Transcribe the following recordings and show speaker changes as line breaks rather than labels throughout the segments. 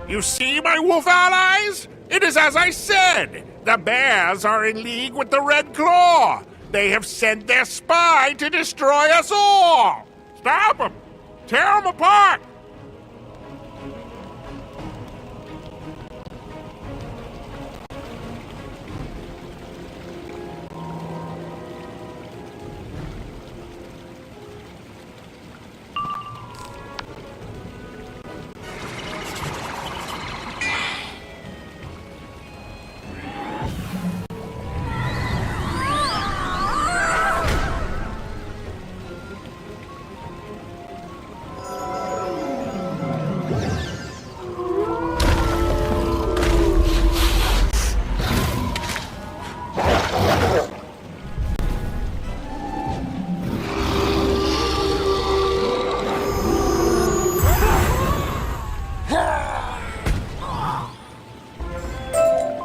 You see, my wolf allies? It is as I said. The bears are in league with the Red Claw. They have sent their spy to destroy us all. Stop them! Tear them apart!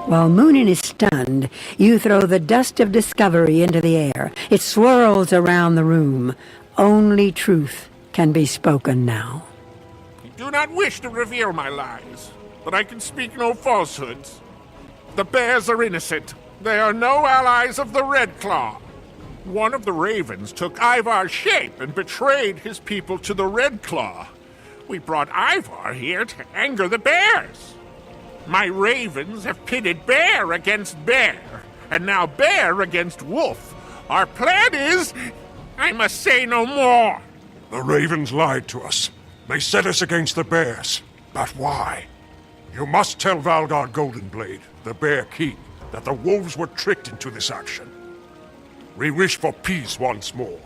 While Moonin is stunned, you throw the dust of discovery into the air. It swirls around the room. Only truth can be spoken now.
I do not wish to reveal my lies, but I can speak no falsehoods. The bears are innocent. They are no allies of the Red Claw. One of the ravens took Ivar's shape and betrayed his people to the Red Claw. We brought Ivar here to anger the bears. My ravens have pitted bear against bear, and now bear against wolf. Our plan is... I must say no more.
The ravens lied to us. They set us against the bears. But why? You must tell Valgard Goldenblade, the Bear King, that the wolves were tricked into this action. We wish for peace once more.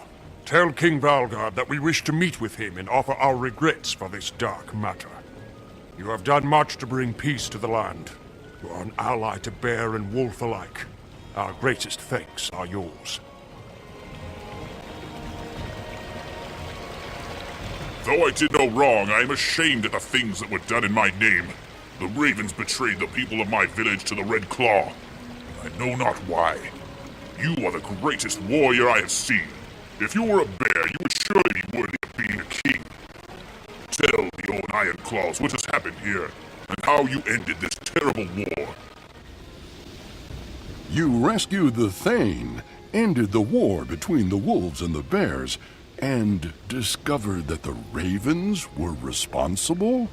Tell King Valgard that we wish to meet with him and offer our regrets for this dark matter. You have done much to bring peace to the land. You are an ally to bear and wolf alike. Our greatest thanks are yours.
Though I did no wrong, I am ashamed at the things that were done in my name. The ravens betrayed the people of my village to the Red Claw. I know not why. You are the greatest warrior I have seen. If you were a bear, you would surely be worthy of being a king. Tell the old Iron Claws what has happened here, and how you ended this terrible war.
You rescued the Thane, ended the war between the wolves and the bears, and discovered that the ravens were responsible?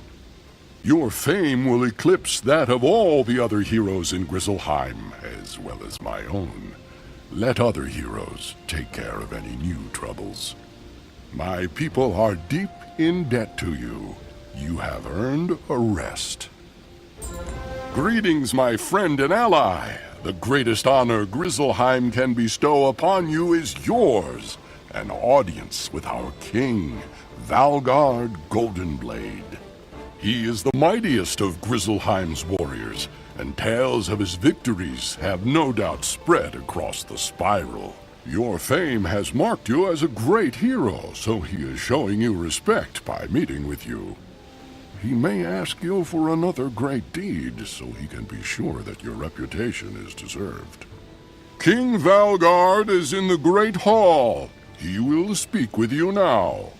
Your fame will eclipse that of all the other heroes in Grizzleheim, as well as my own. Let other heroes take care of any new troubles. My people are deep in debt to you. You have earned a rest. Greetings, my friend and ally. The greatest honor Grizzleheim can bestow upon you is yours. An audience with our king, Valgard Goldenblade. He is the mightiest of Grizzleheim's warriors, and tales of his victories have no doubt spread across the spiral. Your fame has marked you as a great hero, so he is showing you respect by meeting with you. He may ask you for another great deed, so he can be sure that your reputation is deserved. King Valgard is in the Great Hall. He will speak with you now.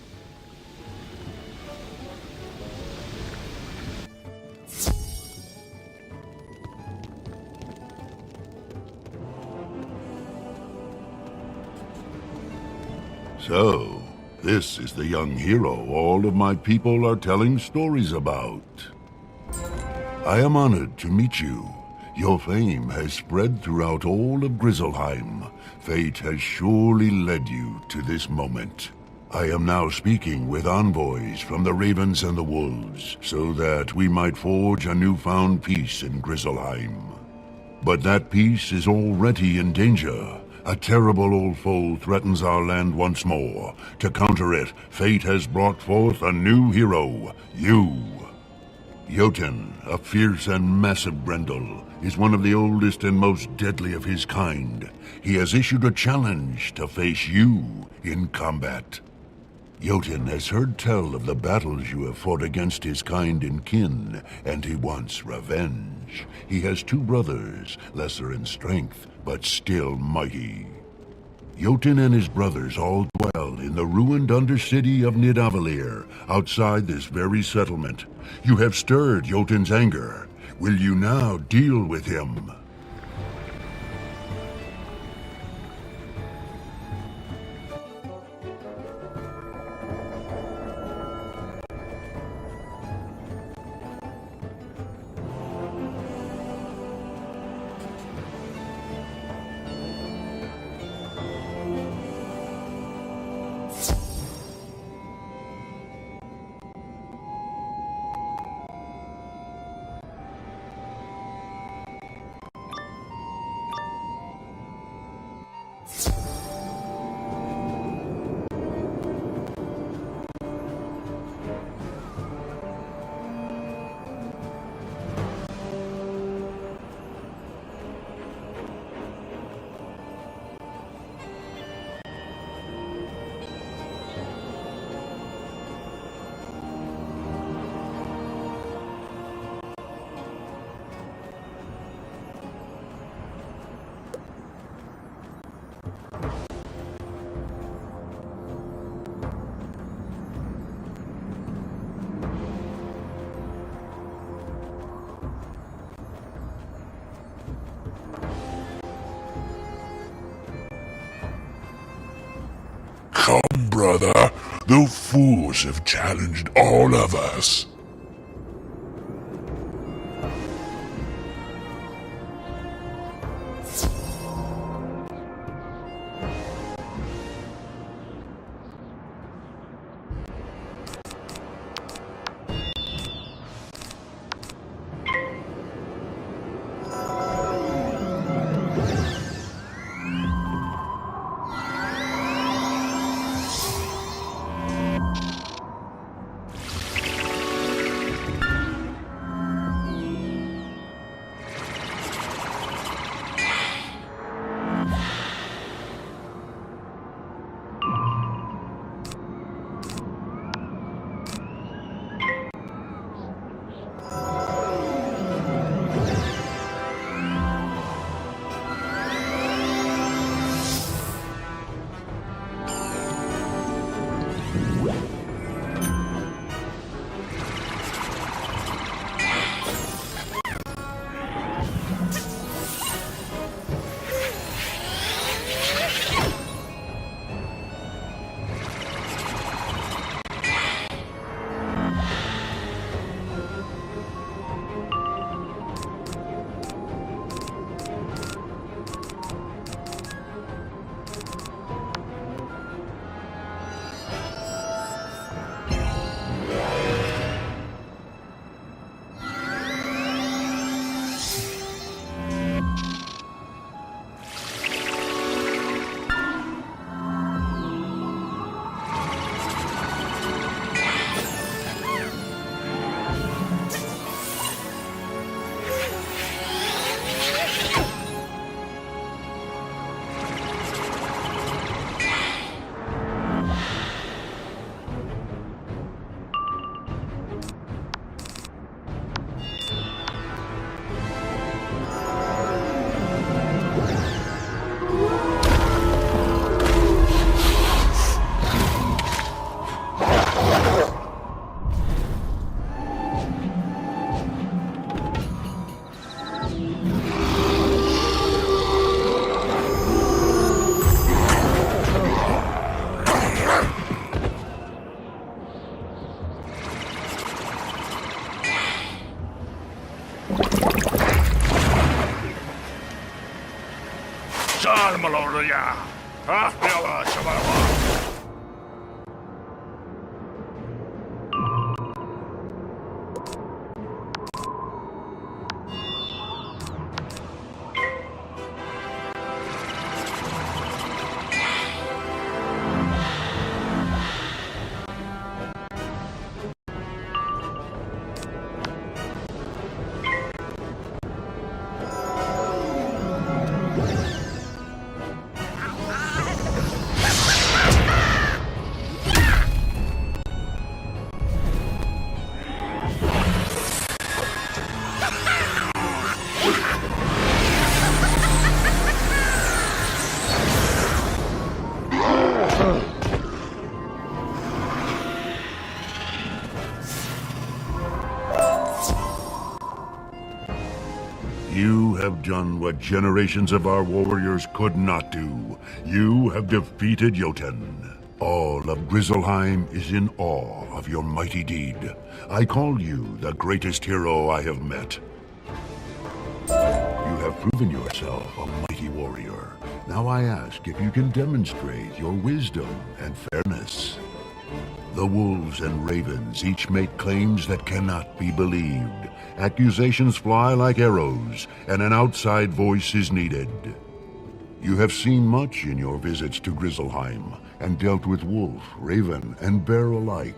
So, this is the young hero all of my people are telling stories about. I am honored to meet you. Your fame has spread throughout all of Grizzleheim. Fate has surely led you to this moment. I am now speaking with envoys from the Ravens and the Wolves, so that we might forge a newfound peace in Grizzleheim. But that peace is already in danger. A terrible old foe threatens our land once more. To counter it, fate has brought forth a new hero, you. Jotun, a fierce and massive Brendel, is one of the oldest and most deadly of his kind. He has issued a challenge to face you in combat. Jotun has heard tell of the battles you have fought against his kind and kin, and he wants revenge. He has two brothers, lesser in strength, but still mighty. Jotun and his brothers all dwell in the ruined undercity of Nidavellir, outside this very settlement. You have stirred Jotun's anger. Will you now deal with him?
Come, brother. The fools have challenged all of us.
Salmaloria! Ah, Bella Shababa!
You have done what generations of our warriors could not do. You have defeated Jotun. All of Grizzleheim is in awe of your mighty deed. I call you the greatest hero I have met. You have proven yourself a mighty warrior. Now I ask if you can demonstrate your wisdom and fairness. The wolves and ravens each make claims that cannot be believed. Accusations fly like arrows, and an outside voice is needed. You have seen much in your visits to Grizzleheim, and dealt with wolf, raven, and bear alike.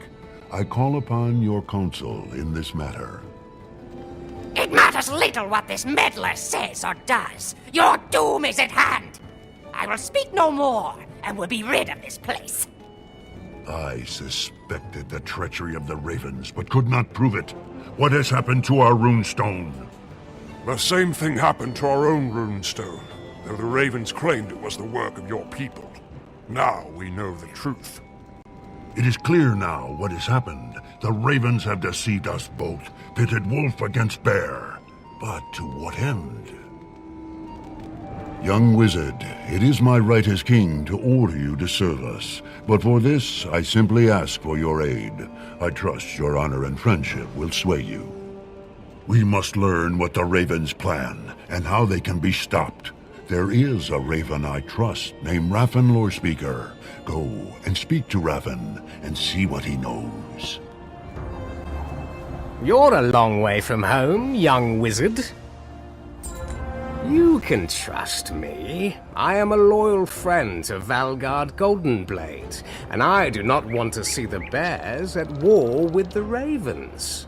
I call upon your counsel in this matter.
It matters little what this meddler says or does. Your doom is at hand. I will speak no more, and will be rid of this place.
I suspected the treachery of the ravens, but could not prove it. What has happened to our runestone?
The same thing happened to our own runestone, though the ravens claimed it was the work of your people. Now we know the truth.
It is clear now what has happened. The ravens have deceived us both, pitted wolf against bear. But to what end? Young wizard, it is my right as king to order you to serve us. But for this, I simply ask for your aid. I trust your honor and friendship will sway you. We must learn what the ravens plan, and how they can be stopped. There is a raven I trust named Raffen Lorespeaker. Go and speak to Raffen and see what he knows.
You're a long way from home, young wizard. You can trust me. I am a loyal friend to Valgard Goldenblade, and I do not want to see the bears at war with the ravens.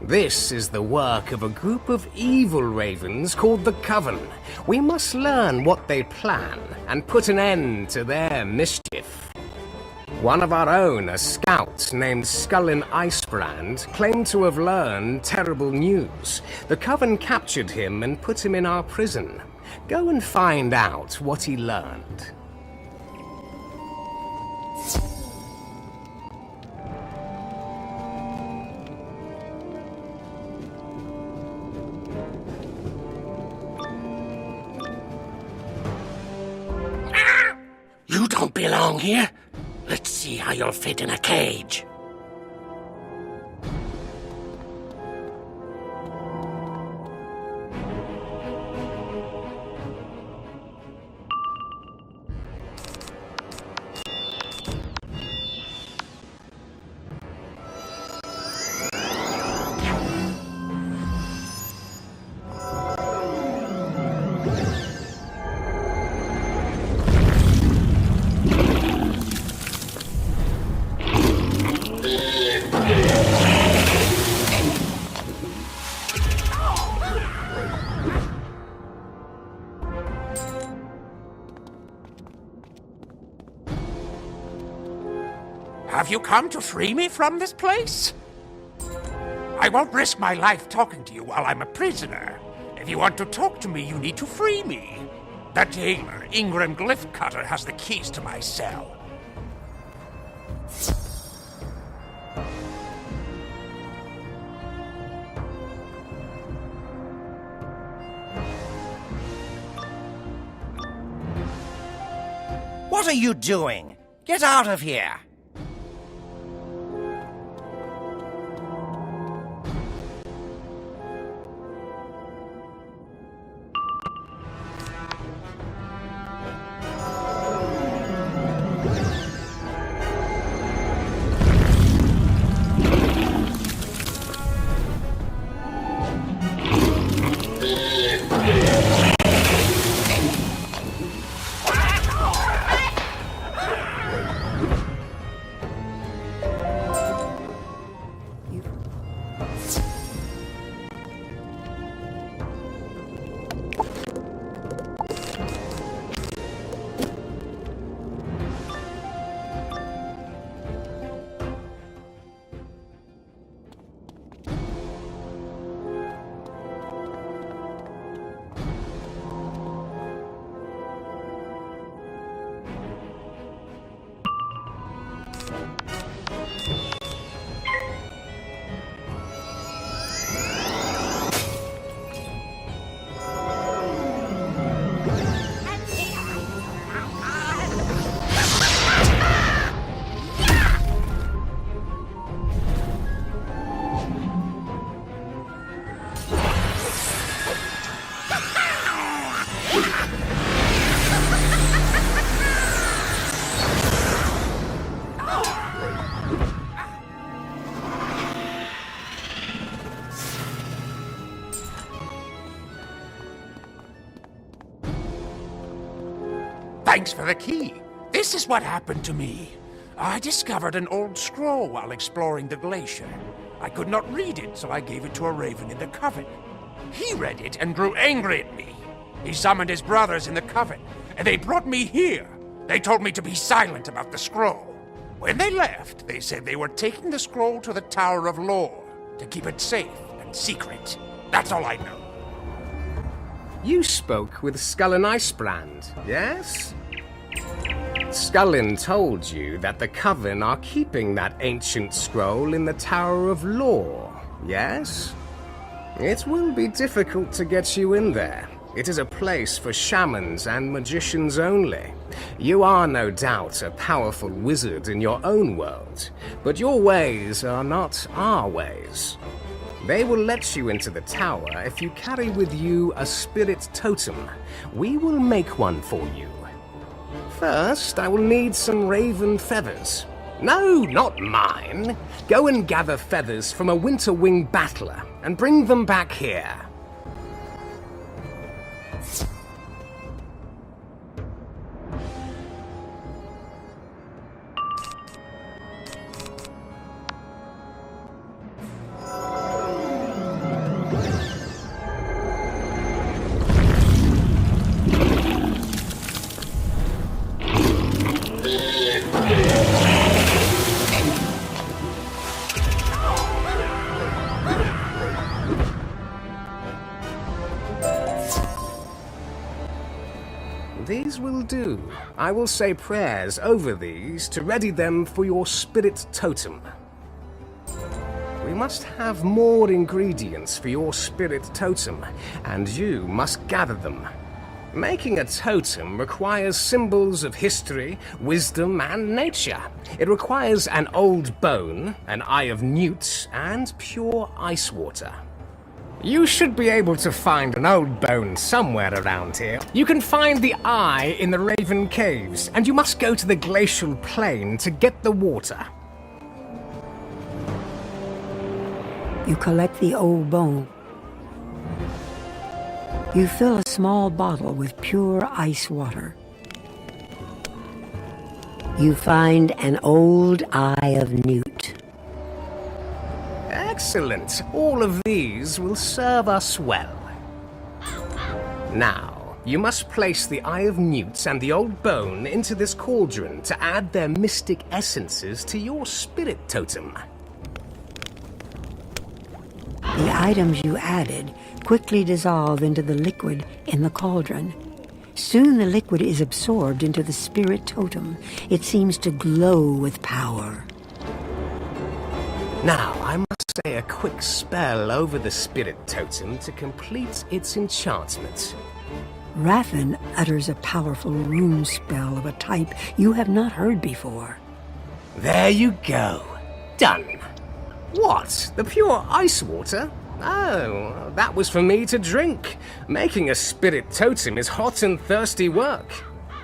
This is the work of a group of evil ravens called the Coven. We must learn what they plan and put an end to their mischief. One of our own, a scout named Skullin Icebrand, claimed to have learned terrible news. The Coven captured him and put him in our prison. Go and find out what he learned.
You don't belong here. Let's see how you'll fit in a cage.
Have you come to free me from this place? I won't risk my life talking to you while I'm a prisoner. If you want to talk to me, you need to free me. The jailer, Ingram Glyphcutter, has the keys to my cell.
What are you doing? Get out of here!
Thanks for the key. This is what happened to me. I discovered an old scroll while exploring the glacier. I could not read it, so I gave it to a raven in the coven. He read it and grew angry at me. He summoned his brothers in the coven, and they brought me here. They told me to be silent about the scroll. When they left, they said they were taking the scroll to the Tower of Lore to keep it safe and secret. That's all I know.
You spoke with Skullin Icebrand, yes? Skullin told you that the Coven are keeping that ancient scroll in the Tower of Lore, yes? It will be difficult to get you in there. It is a place for shamans and magicians only. You are no doubt a powerful wizard in your own world, but your ways are not our ways. They will let you into the tower if you carry with you a spirit totem. We will make one for you. First, I will need some raven feathers. No, not mine. Go and gather feathers from a Winterwing battler and bring them back here. These will do. I will say prayers over these to ready them for your spirit totem. We must have more ingredients for your spirit totem, and you must gather them. Making a totem requires symbols of history, wisdom, and nature. It requires an old bone, an eye of newt, and pure ice water. You should be able to find an old bone somewhere around here. You can find the eye in the Raven Caves, and you must go to the glacial plain to get the water.
You collect the old bone. You fill a small bottle with pure ice water. You find an old eye of newt.
Excellent. All of these will serve us well. Now, you must place the Eye of Newt and the old bone into this cauldron to add their mystic essences to your spirit totem.
The items you added quickly dissolve into the liquid in the cauldron. Soon the liquid is absorbed into the spirit totem. It seems to glow with power.
Now, I must say a quick spell over the spirit totem to complete its enchantment.
Raffen utters a powerful rune spell of a type you have not heard before.
There you go. Done. What? The pure ice water? Oh, that was for me to drink. Making a spirit totem is hot and thirsty work.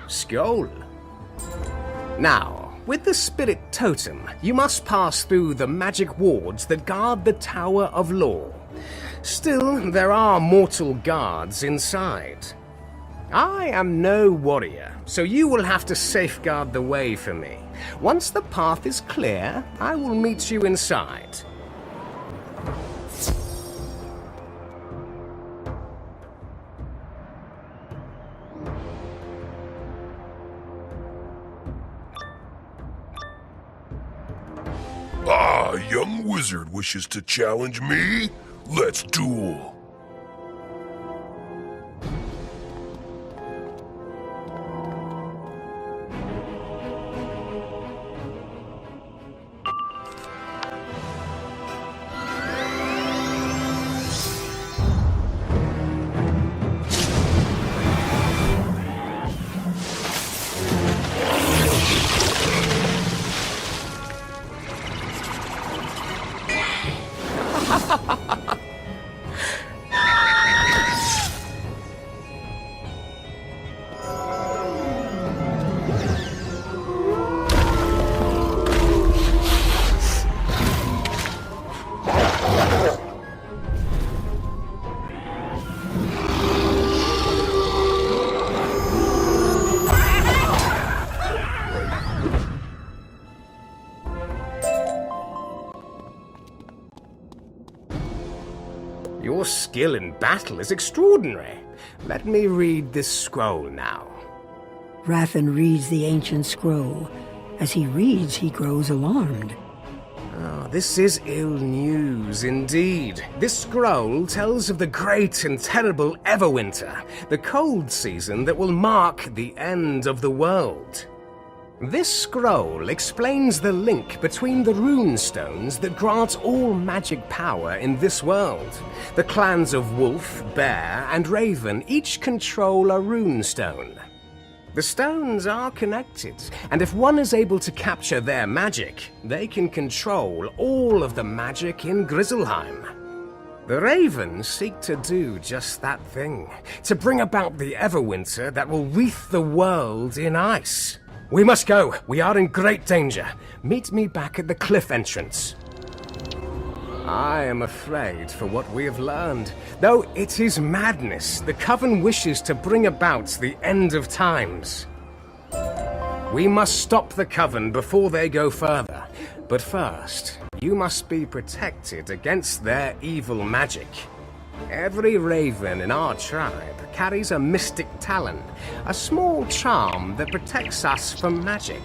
Skål. Now, with the spirit totem, you must pass through the magic wards that guard the Tower of Lore. Still, there are mortal guards inside. I am no warrior, so you will have to safeguard the way for me. Once the path is clear, I will meet you inside.
Ah, a young wizard wishes to challenge me? Let's duel.
Your skill in battle is extraordinary. Let me read this scroll now.
Rathan reads the ancient scroll. As he reads, he grows alarmed.
Oh, this is ill news indeed. This scroll tells of the great and terrible Everwinter, the cold season that will mark the end of the world. This scroll explains the link between the rune stones that grant all magic power in this world. The clans of Wolf, Bear, and Raven each control a rune stone. The stones are connected, and if one is able to capture their magic, they can control all of the magic in Grizzleheim. The Ravens seek to do just that thing, to bring about the Everwinter that will wreath the world in ice. We must go. We are in great danger. Meet me back at the cliff entrance. I am afraid for what we have learned. Though it is madness, the Coven wishes to bring about the end of times. We must stop the Coven before they go further. But first, you must be protected against their evil magic. Every raven in our tribe carries a mystic talon, a small charm that protects us from magic.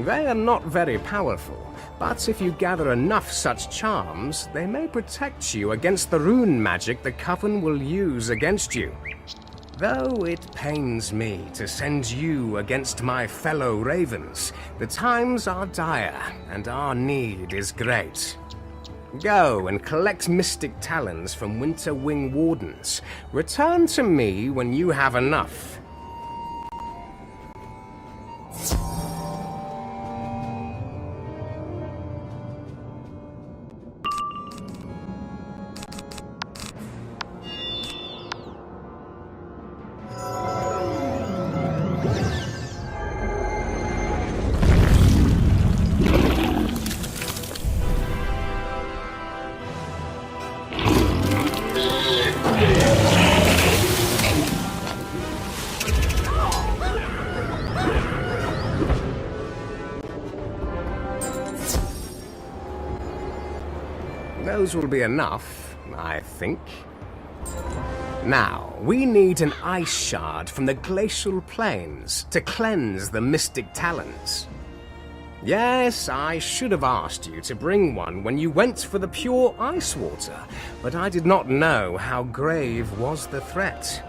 They are not very powerful, but if you gather enough such charms, they may protect you against the rune magic the Coven will use against you. Though it pains me to send you against my fellow ravens, the times are dire and our need is great. Go and collect mystic talons from Winter Wing Wardens. Return to me when you have enough. Those will be enough, I think. Now, we need an ice shard from the glacial plains to cleanse the mystic talons. Yes, I should have asked you to bring one when you went for the pure ice water, but I did not know how grave was the threat.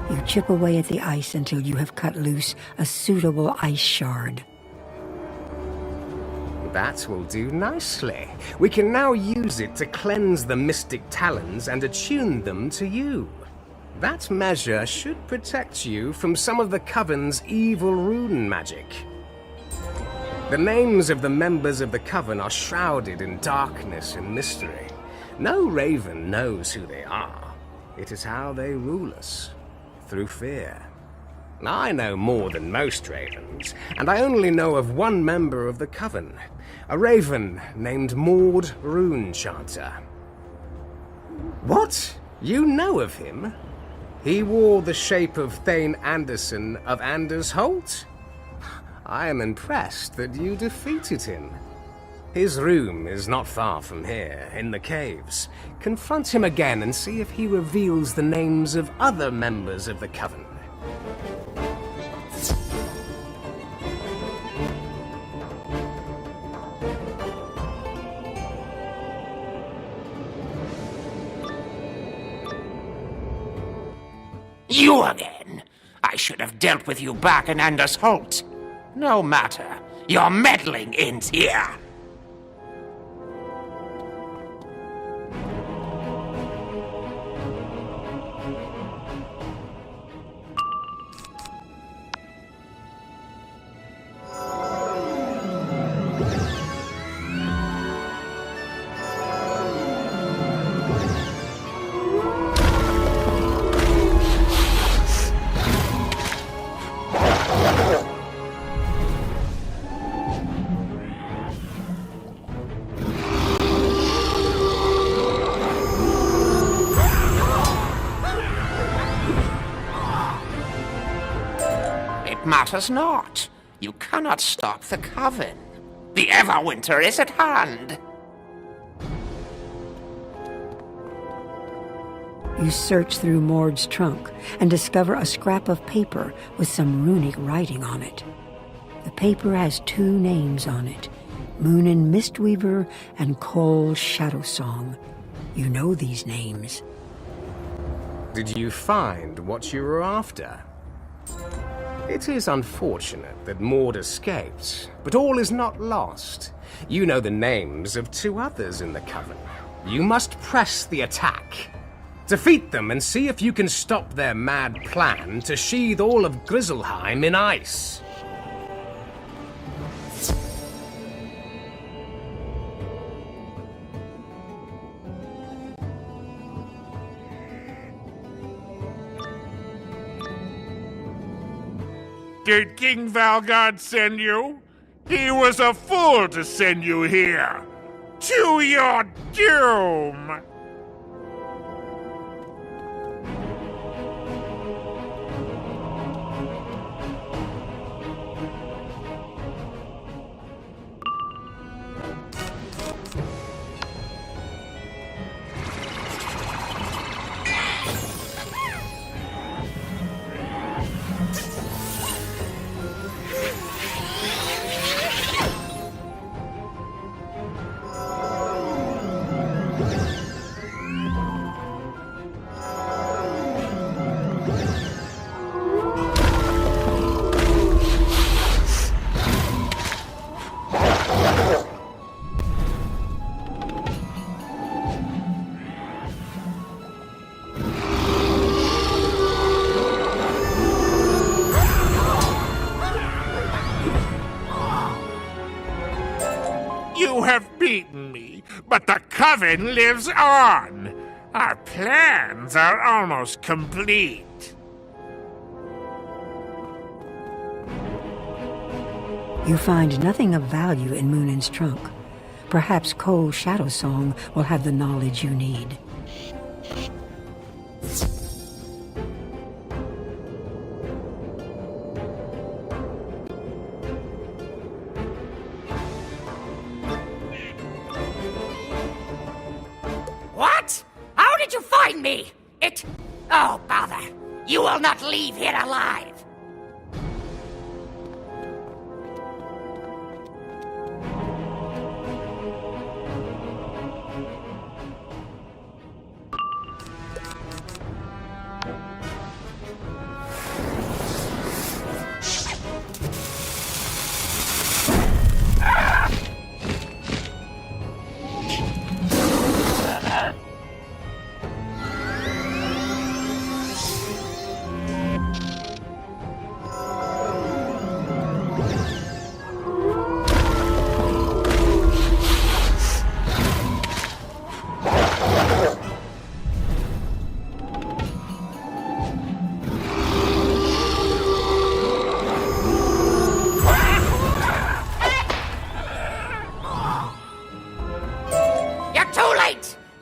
You chip away at the ice until you have cut loose a suitable ice shard.
That will do nicely. We can now use it to cleanse the mystic talons and attune them to you. That measure should protect you from some of the Coven's evil rune magic. The names of the members of the Coven are shrouded in darkness and mystery. No raven knows who they are. It is how they rule us, through fear. I know more than most ravens, and I only know of one member of the Coven, a raven named Maud Runechanter. What? You know of him? He wore the shape of Thane Anderson of Anders Holt? I am impressed that you defeated him. His room is not far from here, in the caves. Confront him again and see if he reveals the names of other members of the Coven.
You again? I should have dealt with you back in Anders Holt. No matter. Your meddling ends here. Matters not. You cannot stop the Coven. The Everwinter is at hand.
You search through Mord's trunk and discover a scrap of paper with some runic writing on it. The paper has 2 names on it, Moonin Mistweaver and Cole Shadowsong. You know these names.
Did you find what you were after? It is unfortunate that Mord escaped, but all is not lost. You know the names of 2 others in the Coven. You must press the attack. Defeat them and see if you can stop their mad plan to sheathe all of Grizzleheim in ice.
Did King Valgard send you? He was a fool to send you here. To your doom! You have beaten me, but the Coven lives on. Our plans are almost complete.
You find nothing of value in Moonin's trunk. Perhaps Cole Shadowsong will have the knowledge you need.
What? How did you find me? Oh, bother. You will not leave here alive.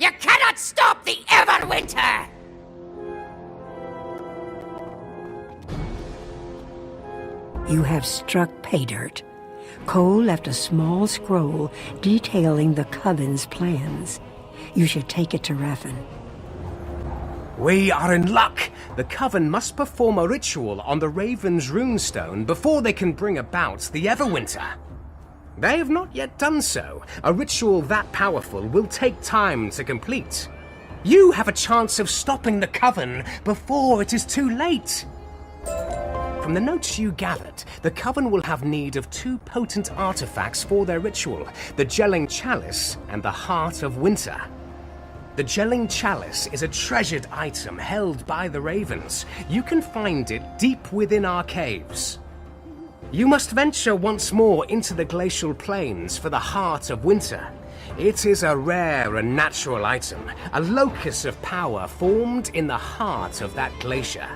You cannot stop the Everwinter!
You have struck pay dirt. Cole left a small scroll detailing the Coven's plans. You should take it to Raffen.
We are in luck! The Coven must perform a ritual on the Raven's runestone before they can bring about the Everwinter. They have not yet done so. A ritual that powerful will take time to complete. You have a chance of stopping the Coven before it is too late. From the notes you gathered, the Coven will have need of 2 potent artifacts for their ritual, the Gelling Chalice and the Heart of Winter. The Gelling Chalice is a treasured item held by the Ravens. You can find it deep within our caves. You must venture once more into the glacial plains for the Heart of Winter. It is a rare and natural item, a locus of power formed in the heart of that glacier.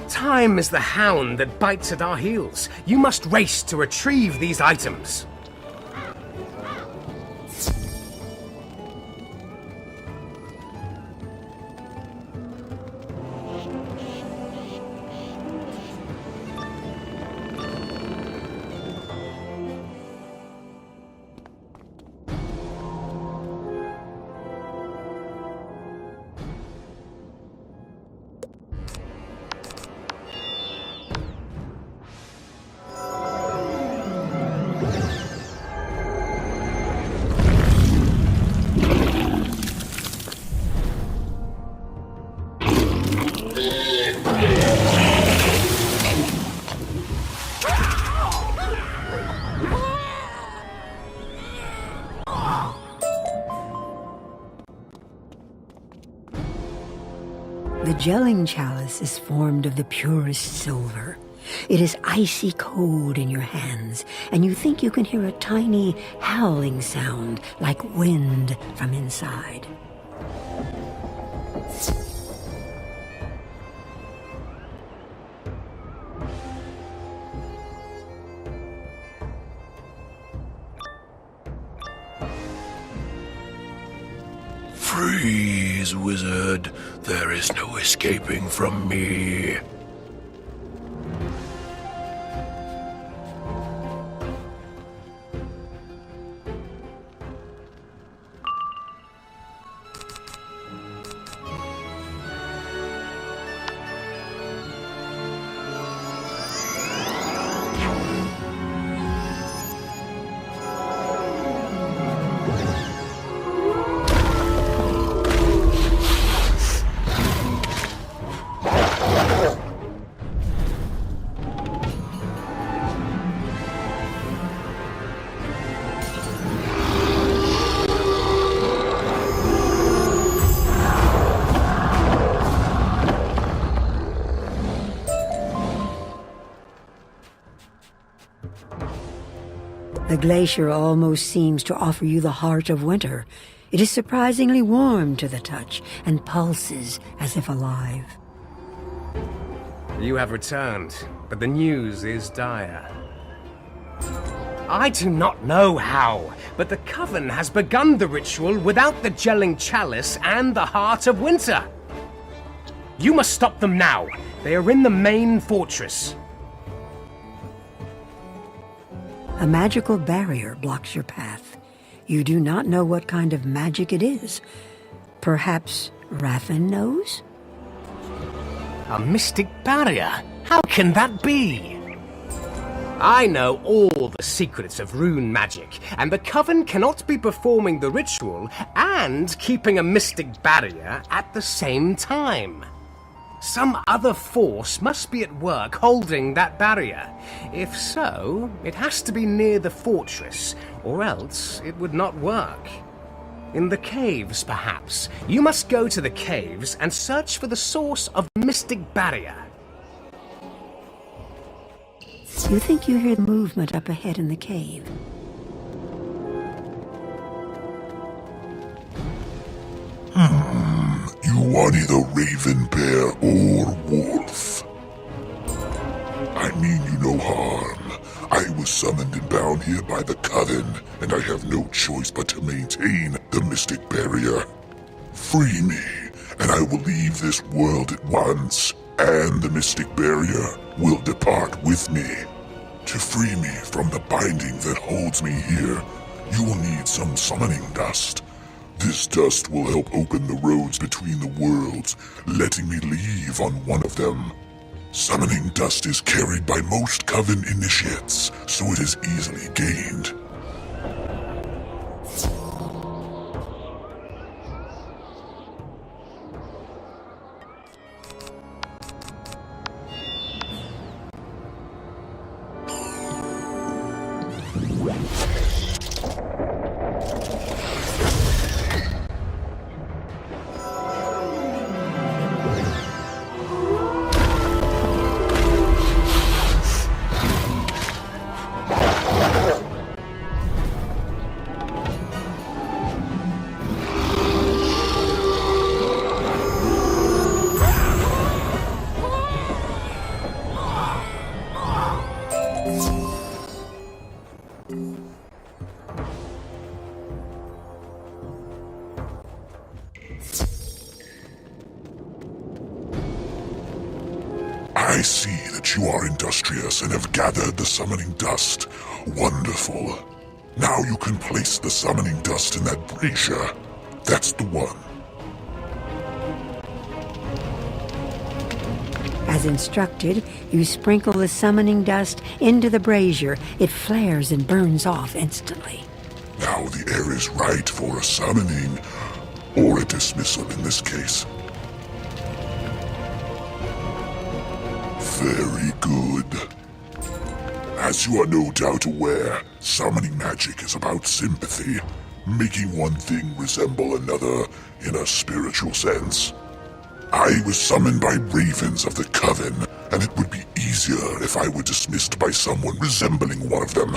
Time is the hound that bites at our heels. You must race to retrieve these items.
The gelling chalice is formed of the purest silver. It is icy cold in your hands, and you think you can hear a tiny howling sound like wind from inside.
Freeze, wizard. There is no escaping from me.
The glacier almost seems to offer you the heart of winter. It is surprisingly warm to the touch and pulses as if alive.
You have returned, but the news is dire. I do not know how, but the Coven has begun the ritual without the gelling chalice and the heart of winter. You must stop them now. They are in the main fortress.
A magical barrier blocks your path. You do not know what kind of magic it is. Perhaps Raffen knows?
A mystic barrier? How can that be? I know all the secrets of rune magic, and the Coven cannot be performing the ritual and keeping a mystic barrier at the same time. Some other force must be at work holding that barrier. If so, it has to be near the fortress, or else it would not work. In the caves, perhaps. You must go to the caves and search for the source of the mystic barrier.
You think you hear the movement up ahead in the cave.
You are neither raven, bear, or wolf. I mean you no harm. I was summoned and bound here by the Coven, and I have no choice but to maintain the mystic barrier. Free me, and I will leave this world at once, and the mystic barrier will depart with me. To free me from the binding that holds me here, you will need some summoning dust. This dust will help open the roads between the worlds, letting me leave on one of them. Summoning dust is carried by most Coven initiates, so it is easily gained. I see that you are industrious and have gathered the summoning dust. Wonderful. Now you can place the summoning dust in that brazier. That's the one.
As instructed, you sprinkle the summoning dust into the brazier. It flares and burns off instantly.
Now the air is right for a summoning, or a dismissal in this case. Very good. As you are no doubt aware, summoning magic is about sympathy, making one thing resemble another in a spiritual sense. I was summoned by ravens of the Coven, and it would be easier if I were dismissed by someone resembling one of them.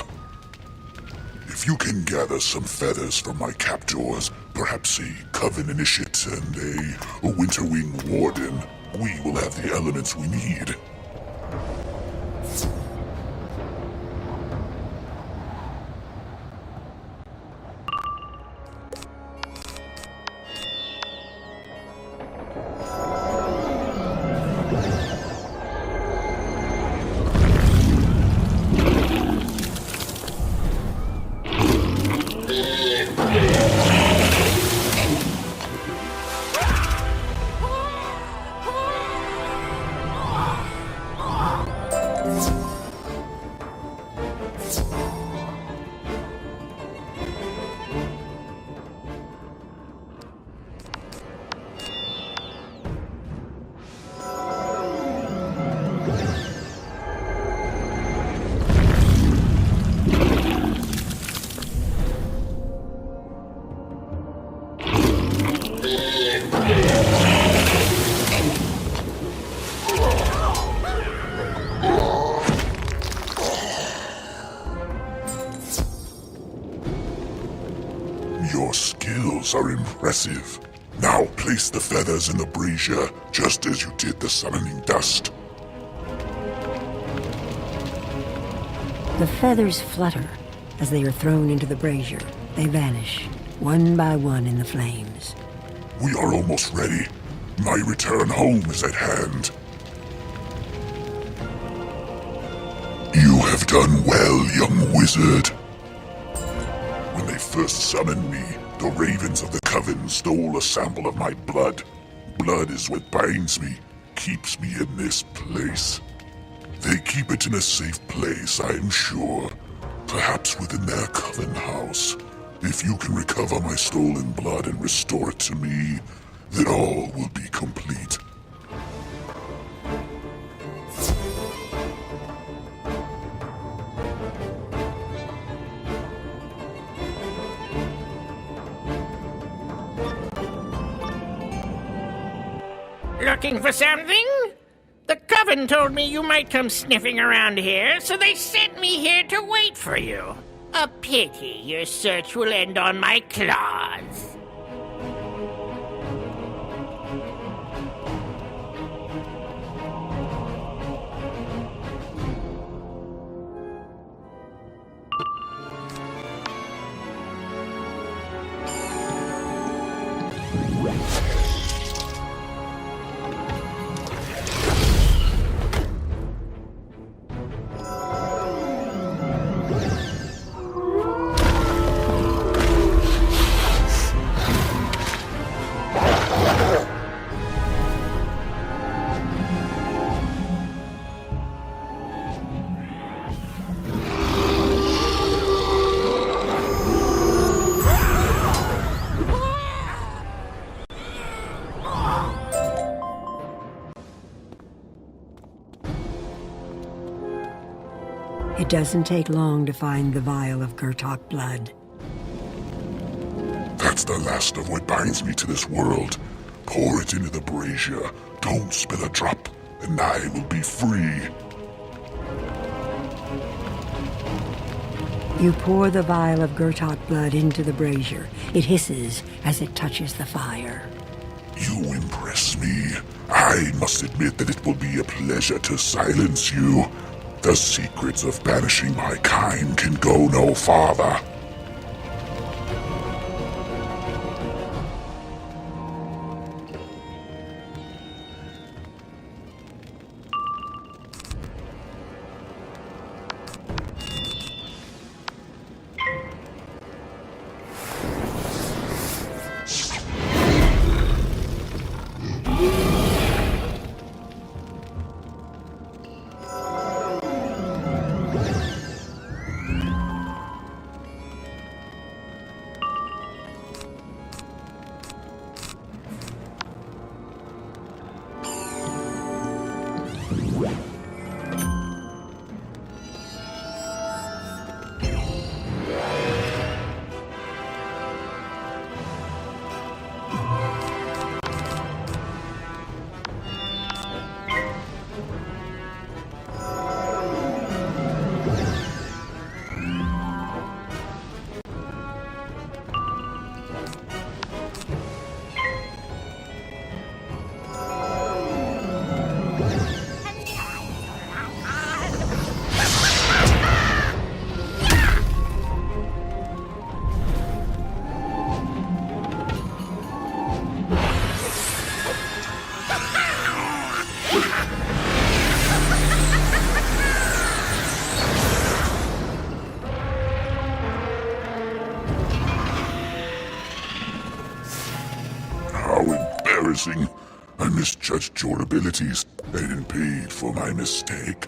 If you can gather some feathers from my captors, perhaps a Coven Initiate and a Winterwing Warden, we will have the elements we need. Your skills are impressive. Now place the feathers in the brazier, just as you did the summoning dust.
The feathers flutter as they are thrown into the brazier. They vanish, one by one in the flames.
We are almost ready. My return home is at hand. You have done well, young wizard. When they first summoned me, the ravens of the Coven stole a sample of my blood. Blood is what binds me, keeps me in this place. They keep it in a safe place, I am sure. Perhaps within their Coven house. If you can recover my stolen blood and restore it to me, then all will be complete.
Looking for something? The Coven told me you might come sniffing around here, so they sent me here to wait for you. A pity your search will end on my claws.
It doesn't take long to find the vial of Gurtok blood.
That's the last of what binds me to this world. Pour it into the brazier. Don't spill a drop, and I will be free.
You pour the vial of Gurtok blood into the brazier. It hisses as it touches the fire.
You impress me. I must admit that it will be a pleasure to silence you. The secrets of banishing my kind can go no farther. embarrassing. I misjudged your abilities and paid for my mistake.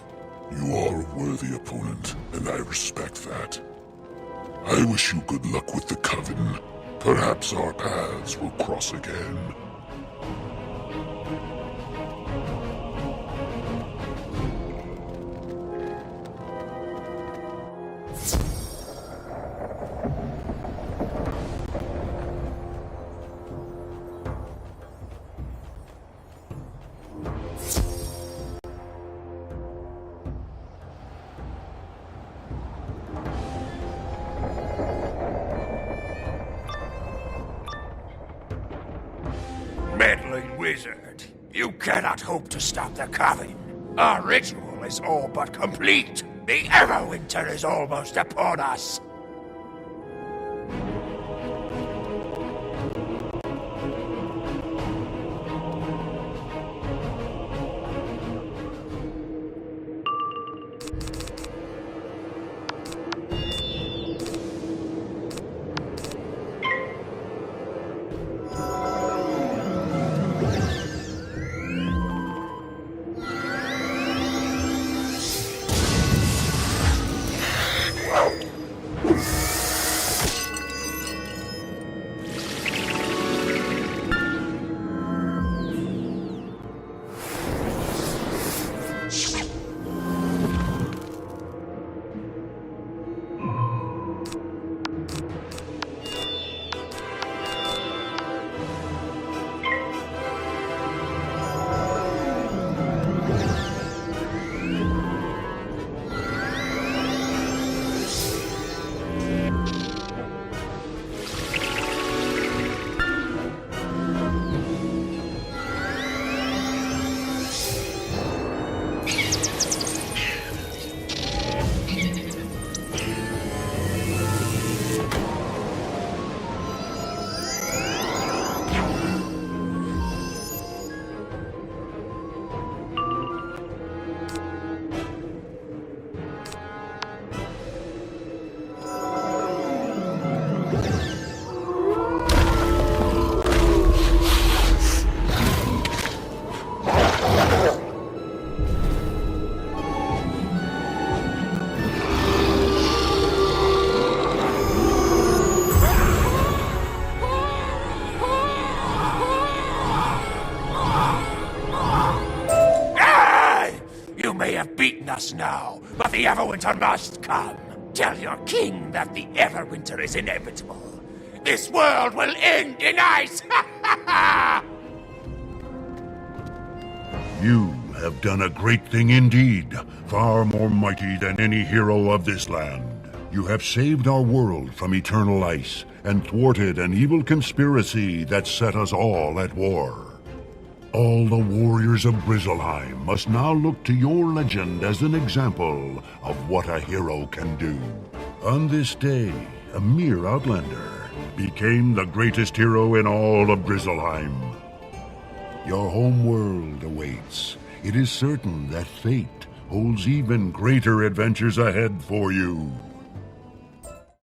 You are a worthy opponent, and I respect that. I wish you good luck with the Coven. Perhaps our paths will cross again.
Meddling wizard, you cannot hope to stop the Coven. Our ritual is all but complete. The Everwinter is almost upon us. Beaten us now, but the Everwinter must come. Tell your king that the Everwinter is inevitable. This world will end in ice!
You have done a great thing indeed, far more mighty than any hero of this land. You have saved our world from eternal ice and thwarted an evil conspiracy that set us all at war. All the warriors of Grizzleheim must now look to your legend as an example of what a hero can do. On this day, a mere outlander became the greatest hero in all of Grizzleheim. Your home world awaits. It is certain that fate holds even greater adventures ahead for you.